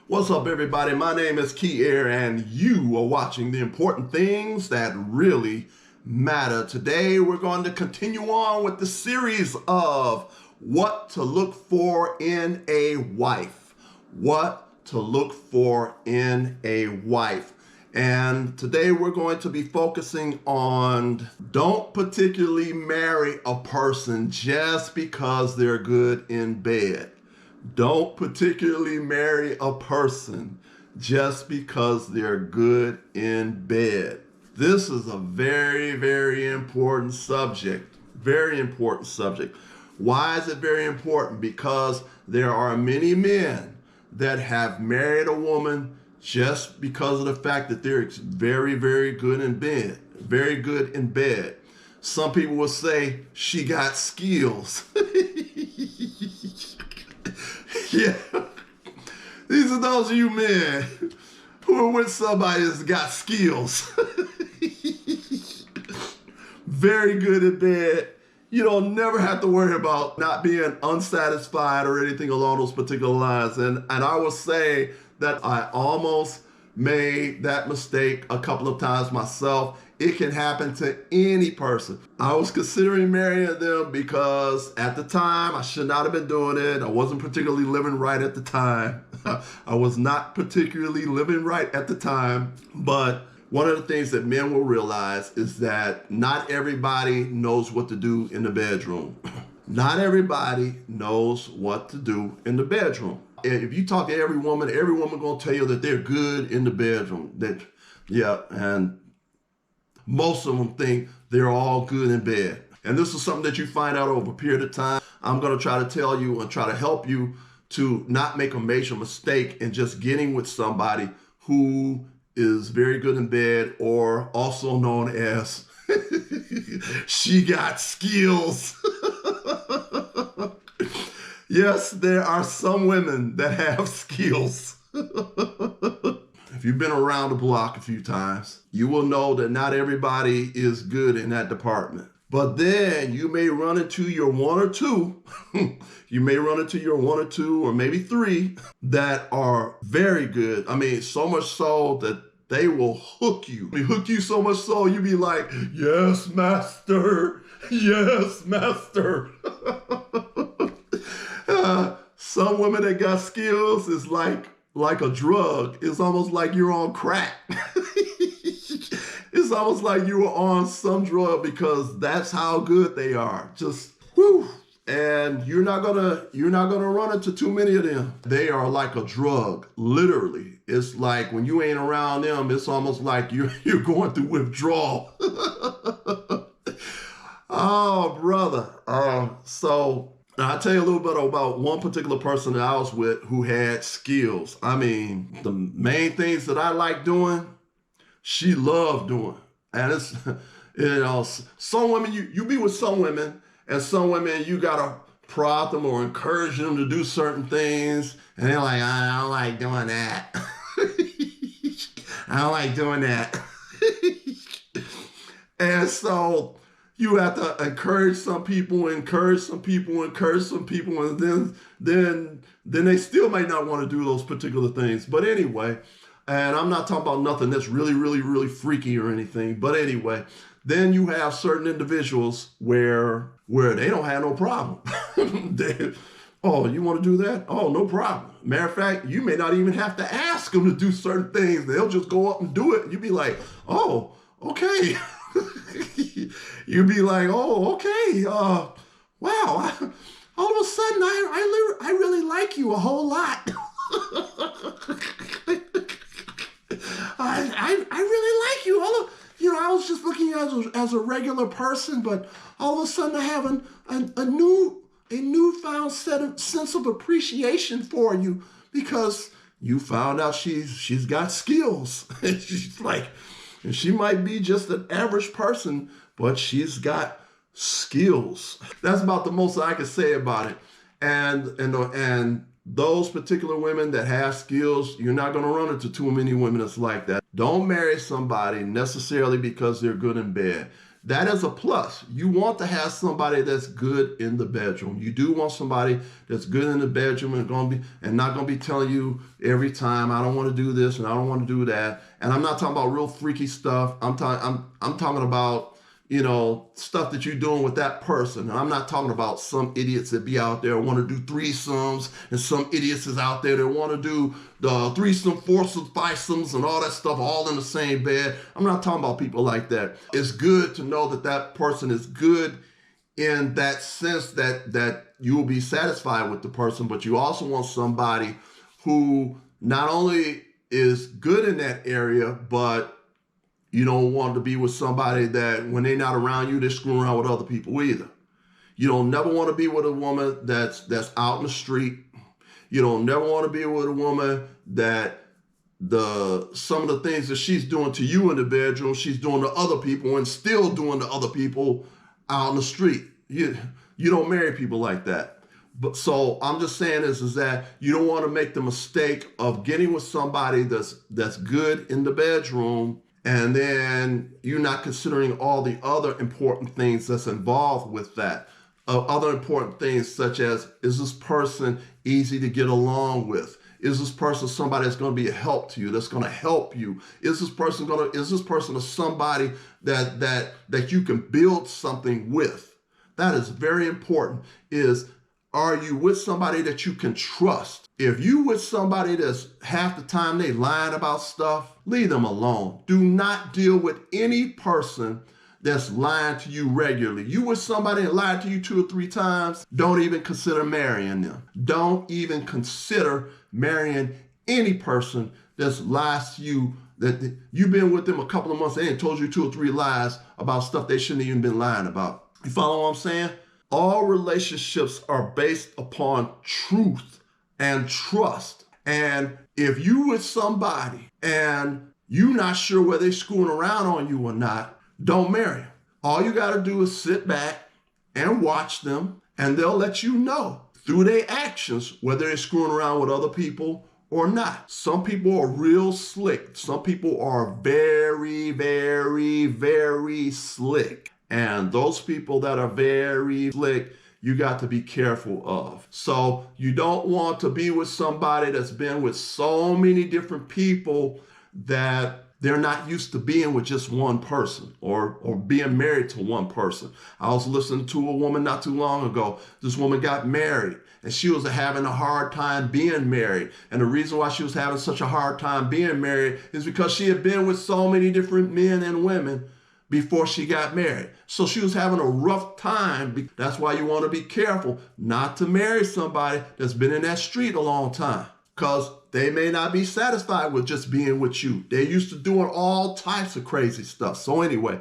What's up, everybody? My name is Kier, and you are watching the important things that really matter. Today, we're going to continue on with the series of what to look for in a wife. What to look for in a wife. And today, we're going to be focusing on don't particularly marry a person just because they're good in bed. Don't particularly marry a person just because they're good in bed. This is a very, very important subject. Very important subject. Why is it very important? Because there are many men that have married a woman just because of the fact that they're very, very good in bed. Very good in bed. Some people will say she got skills. Yeah, these are those of you men who are with somebody that's got skills. Very good in bed. You don't never have to worry about not being unsatisfied or anything along those particular lines. And I will say that I almost made that mistake a couple of times myself. It can happen to any person. I was considering marrying them because at the time I should not have been doing it. I wasn't particularly living right at the time. I was not particularly living right at the time. But one of the things that men will realize is that not everybody knows what to do in the bedroom. Not everybody knows what to do in the bedroom. If you talk to every woman gonna tell you that they're good in the bedroom. And most of them think they're all good in bed. And this is something that you find out over a period of time. I'm going to try to tell you and try to help you to not make a major mistake in just getting with somebody who is very good in bed, or also known as she got skills. Yes, there are some women that have skills. If you've been around the block a few times, you will know that not everybody is good in that department. But then you may run into your one or two, or maybe three that are very good. I mean, so much so that they will hook you. They hook you so much so you be like, yes, master. Yes, master. Some women that got skills is like a drug. It's almost like you're on crack. It's almost like you were on some drug because that's how good they are. Just whew. And you're not gonna run into too many of them. They are like a drug, literally. It's like when you ain't around them, it's almost like you're going through withdrawal. Oh, brother. So I'll tell you a little bit about one particular person that I was with who had skills. I mean, the main things that I like doing, she loved doing. And it's, some women, you be with some women, and some women you gotta prod them or encourage them to do certain things. And they're like, I don't like doing that. I don't like doing that. And so you have to encourage some people, and then they still may not want to do those particular things. But anyway, and I'm not talking about nothing that's really, really, really freaky or anything. But anyway, then you have certain individuals where they don't have no problem. Oh, you want to do that? Oh, no problem. Matter of fact, you may not even have to ask them to do certain things. They'll just go up and do it. You'd be like, oh, okay. You'd be like, oh, okay. Wow. All of a sudden, I really like you a whole lot. I really like you. I was just looking as a regular person, but all of a sudden I have a newfound sense of appreciation for you because you found out she's got skills. She's like, and she might be just an average person, but she's got skills. That's about the most I can say about it. And those particular women that have skills, you're not going to run into too many women that's like that. Don't marry somebody necessarily because they're good in bed. that is a plus. You want to have somebody that's good in the bedroom. You do want somebody that's good in the bedroom and not gonna be telling you every time, I don't want to do this and I don't want to do that. And I'm not talking about real freaky stuff. I'm talking about, you know, stuff that you're doing with that person. And I'm not talking about some idiots that be out there want to do threesomes, and some idiots is out there that want to do the threesome, foursomes, fivesomes, and all that stuff all in the same bed. I'm not talking about people like that. It's good to know that that person is good in that sense that you will be satisfied with the person, but you also want somebody who not only is good in that area, but you don't want to be with somebody that when they're not around you, they're screwing around with other people either. You don't never want to be with a woman that's out in the street. You don't never want to be with a woman that some of the things that she's doing to you in the bedroom, she's doing to other people and still doing to other people out in the street. You don't marry people like that. But so I'm just saying is that you don't want to make the mistake of getting with somebody that's good in the bedroom, and then you're not considering all the other important things that's involved with that. Other important things such as, is this person easy to get along with? Is this person somebody that's going to be a help to you, that's going to help you? Is this person somebody that you can build something with? That is very important. Are you with somebody that you can trust? If you with somebody that's half the time they lying about stuff, leave them alone. Do not deal with any person that's lying to you regularly. You with somebody that lied to you 2 or 3 times, don't even consider marrying them. Don't even consider marrying any person that's lies to you, that you've been with them a couple of months, they ain't told you 2 or 3 lies about stuff they shouldn't even been lying about. You follow what I'm saying? All relationships are based upon truth and trust. And if you with somebody and you not sure whether they're screwing around on you or not, don't marry them. All you got to do is sit back and watch them, and they'll let you know through their actions whether they're screwing around with other people or not. Some people are real slick. Some people are very, very, very slick. And those people that are very slick, you got to be careful of. So you don't want to be with somebody that's been with so many different people that they're not used to being with just one person or being married to one person. I was listening to a woman not too long ago. This woman got married and she was having a hard time being married. And the reason why she was having such a hard time being married is because she had been with so many different men and women before she got married. So she was having a rough time. That's why you want to be careful not to marry somebody that's been in that street a long time, because they may not be satisfied with just being with you. They're used to doing all types of crazy stuff. So anyway,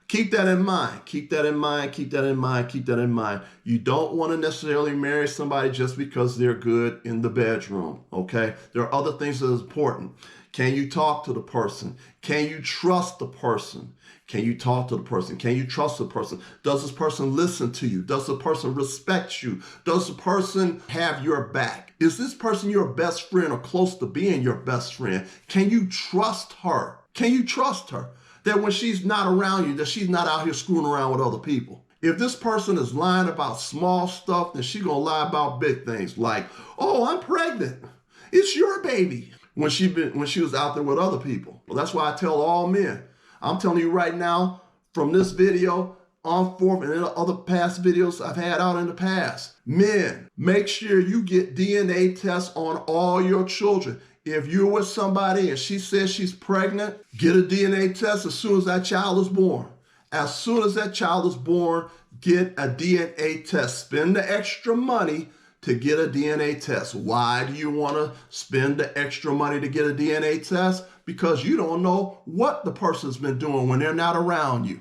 keep that in mind. Keep that in mind. Keep that in mind. Keep that in mind. You don't want to necessarily marry somebody just because they're good in the bedroom, okay? There are other things that are important. Can you talk to the person? Can you trust the person? Can you talk to the person? Can you trust the person? Does this person listen to you? Does the person respect you? Does the person have your back? Is this person your best friend or close to being your best friend? Can you trust her? Can you trust her that when she's not around you, that she's not out here screwing around with other people? If this person is lying about small stuff, then she's gonna lie about big things like, oh, I'm pregnant. It's your baby. When she was out there with other people. Well, that's why I tell all men. I'm telling you right now, from this video on forth and in other past videos I've had out in the past, men, make sure you get DNA tests on all your children. If you're with somebody and she says she's pregnant, get a DNA test as soon as that child is born. As soon as that child is born, get a DNA test. Spend the extra money to get a DNA test. Why do you want to spend the extra money to get a DNA test? Because you don't know what the person's been doing when they're not around you.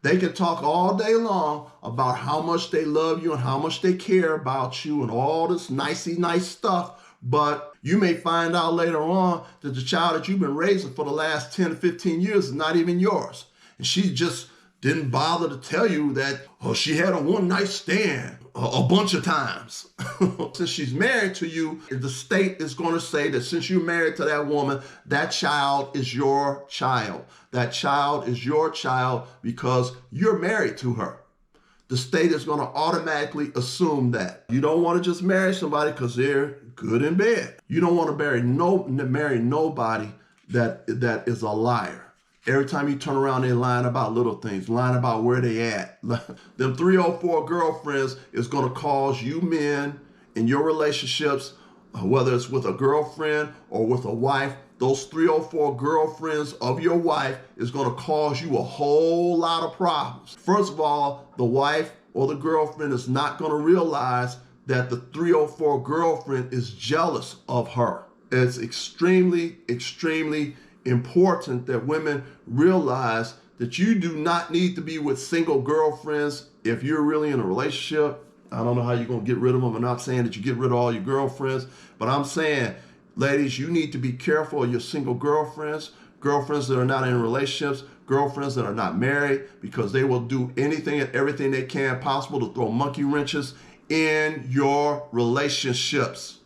They can talk all day long about how much they love you and how much they care about you and all this nicey nice stuff, but you may find out later on that the child that you've been raising for the last 10 to 15 years is not even yours. And she's just didn't bother to tell you that she had a one-night stand a bunch of times. Since she's married to you, the state is going to say that since you're married to that woman, that child is your child. That child is your child because you're married to her. The state is going to automatically assume that. You don't want to just marry somebody because they're good in bed. You don't want to marry nobody that is a liar. Every time you turn around, they're lying about little things, lying about where they at. Them 3 or 4 girlfriends is going to cause you men in your relationships, whether it's with a girlfriend or with a wife, those 3 or 4 girlfriends of your wife is going to cause you a whole lot of problems. First of all, the wife or the girlfriend is not going to realize that the 3 or 4 girlfriend is jealous of her. It's extremely, extremely important that women realize that you do not need to be with single girlfriends if you're really in a relationship. I don't know how you're going to get rid of them. I'm not saying that you get rid of all your girlfriends, but I'm saying, ladies, you need to be careful of your single girlfriends, girlfriends that are not in relationships, girlfriends that are not married, because they will do anything and everything they can possible to throw monkey wrenches in your relationships.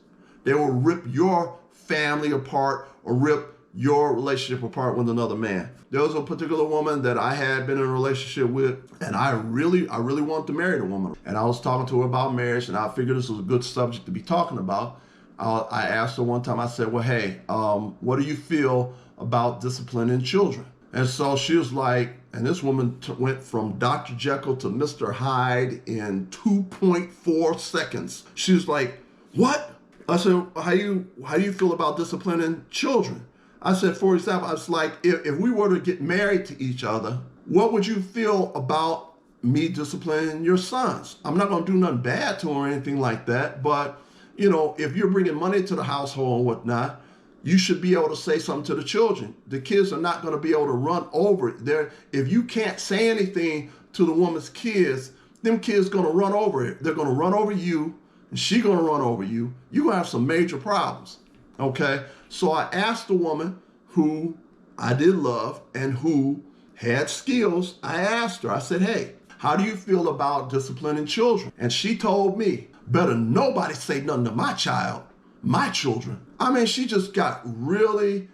They will rip your family apart or rip your relationship apart with another man. There was a particular woman that I had been in a relationship with, and I really wanted to marry the woman. And I was talking to her about marriage, and I figured this was a good subject to be talking about. I asked her one time, I said, well, hey, what do you feel about disciplining children? And so she was like, and this woman went from Dr. Jekyll to Mr. Hyde in 2.4 seconds. She was like, what? I said, how do you feel about disciplining children? I said, for example, I was like, if we were to get married to each other, what would you feel about me disciplining your sons? I'm not going to do nothing bad to them or anything like that. But, you know, if you're bringing money to the household and whatnot, you should be able to say something to the children. The kids are not going to be able to run over it. If you can't say anything to the woman's kids, them kids going to run over it. They're going to run over you, and she's going to run over you. You're going to have some major problems. Okay, so I asked the woman who I did love and who had skills. I asked her, I said, hey, how do you feel about disciplining children? And she told me, better nobody say nothing to my child, my children. I mean, she just got real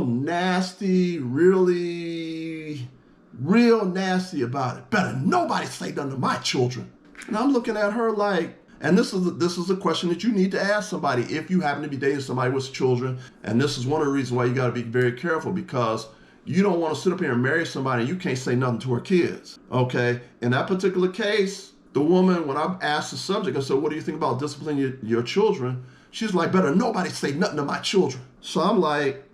nasty, real nasty about it. Better nobody say nothing to my children. And I'm looking at her like, and this is a question that you need to ask somebody if you happen to be dating somebody with children. And this is one of the reasons why you got to be very careful, because you don't want to sit up here and marry somebody and you can't say nothing to her kids. Okay. In that particular case, the woman, when I asked the subject, I said, what do you think about disciplining your children? She's like, better nobody say nothing to my children. So I'm like,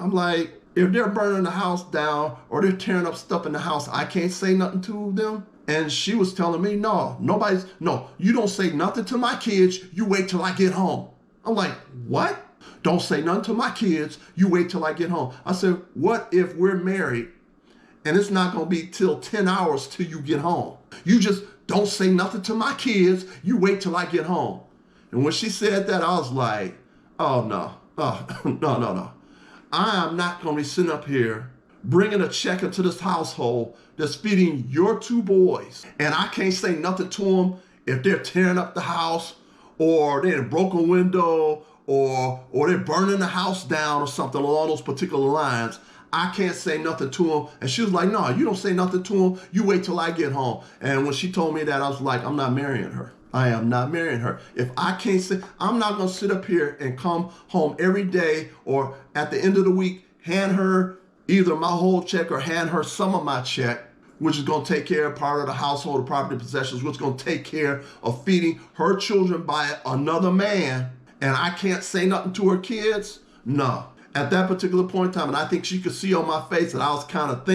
if they're burning the house down or they're tearing up stuff in the house, I can't say nothing to them. And she was telling me, no, you don't say nothing to my kids. You wait till I get home. I'm like, what? Don't say nothing to my kids. You wait till I get home. I said, what if we're married and it's not going to be till 10 hours till you get home? You just don't say nothing to my kids. You wait till I get home. And when she said that, I was like, oh, no. No. I am not going to be sitting up here bringing a check into this household that's feeding your 2 boys. And I can't say nothing to them if they're tearing up the house or they're in a broken window or they're burning the house down or something along those particular lines. I can't say nothing to them. And she was like, no, you don't say nothing to them. You wait till I get home. And when she told me that, I was like, I'm not marrying her. I am not marrying her. If I can't say, I'm not going to sit up here and come home every day or at the end of the week, hand her either my whole check or hand her some of my check, which is going to take care of part of the household or property possessions, which is going to take care of feeding her children by another man, and I can't say nothing to her kids? No. At that particular point in time, and I think she could see on my face that I was kind of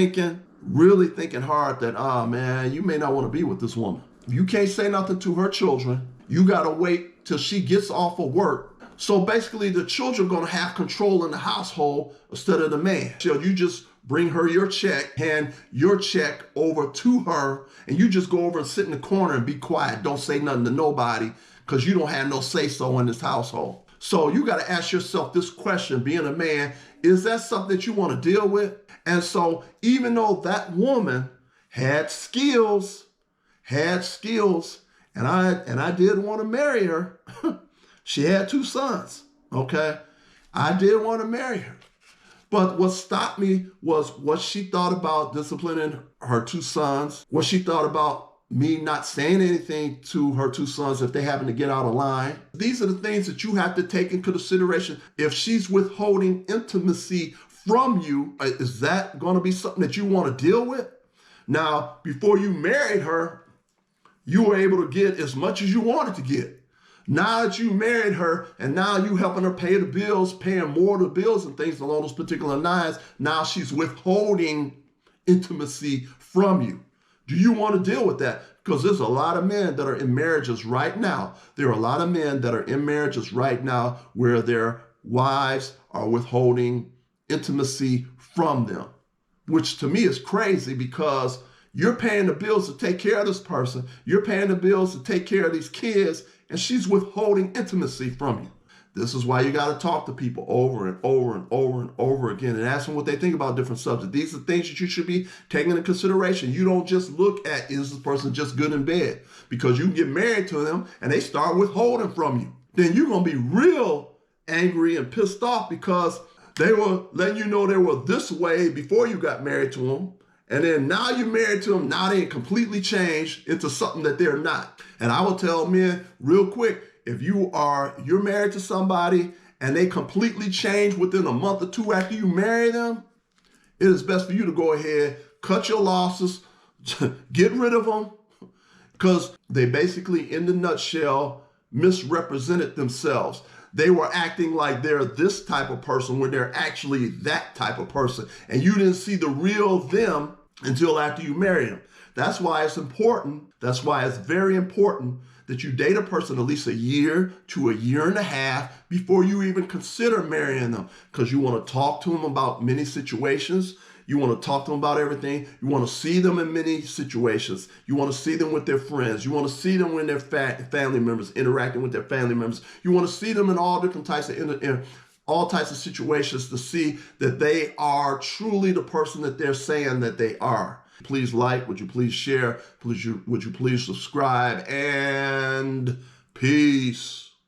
really thinking hard that, oh man, you may not want to be with this woman. If you can't say nothing to her children, you got to wait till she gets off of work. So basically, the children are going to have control in the household instead of the man. So you just bring her your check, hand your check over to her, and you just go over and sit in the corner and be quiet. Don't say nothing to nobody because you don't have no say-so in this household. So you got to ask yourself this question, being a man, is that something that you want to deal with? And so even though that woman had skills, and I did want to marry her. She had 2 sons, okay? I did want to marry her. But what stopped me was what she thought about disciplining her 2 sons, what she thought about me not saying anything to her 2 sons if they happen to get out of line. These are the things that you have to take into consideration. If she's withholding intimacy from you, is that going to be something that you want to deal with? Now, before you married her, you were able to get as much as you wanted to get. Now that you married her and now you helping her pay the bills, paying more of the bills and things along those particular lines, now she's withholding intimacy from you. Do you want to deal with that? Because there's a lot of men that are in marriages right now. There are a lot of men that are in marriages right now where their wives are withholding intimacy from them, which to me is crazy because you're paying the bills to take care of this person. You're paying the bills to take care of these kids, and she's withholding intimacy from you. This is why you got to talk to people over and over and over and over again and ask them what they think about different subjects. These are things that you should be taking into consideration. You don't just look at, is this person just good in bed? Because you can get married to them and they start withholding from you. Then you're going to be real angry and pissed off because they were letting you know they were this way before you got married to them. And then now you're married to them, now they completely changed into something that they're not. And I will tell men real quick, if you're married to somebody and they completely change within a month or 2 after you marry them, it is best for you to go ahead, cut your losses, get rid of them, because they basically, in the nutshell, misrepresented themselves. They were acting like they're this type of person when they're actually that type of person. And you didn't see the real them until after you marry them. That's why it's important. That's why it's very important that you date a person at least a year to a year and a half before you even consider marrying them. Because you want to talk to them about many situations. You want to talk to them about everything. You want to see them in many situations. You want to see them with their friends. You want to see them when their family members, interacting with their family members. You want to see them in all different types of all types of situations to see that they are truly the person that they're saying that they are. Please like, would you please share, would you please subscribe, and peace.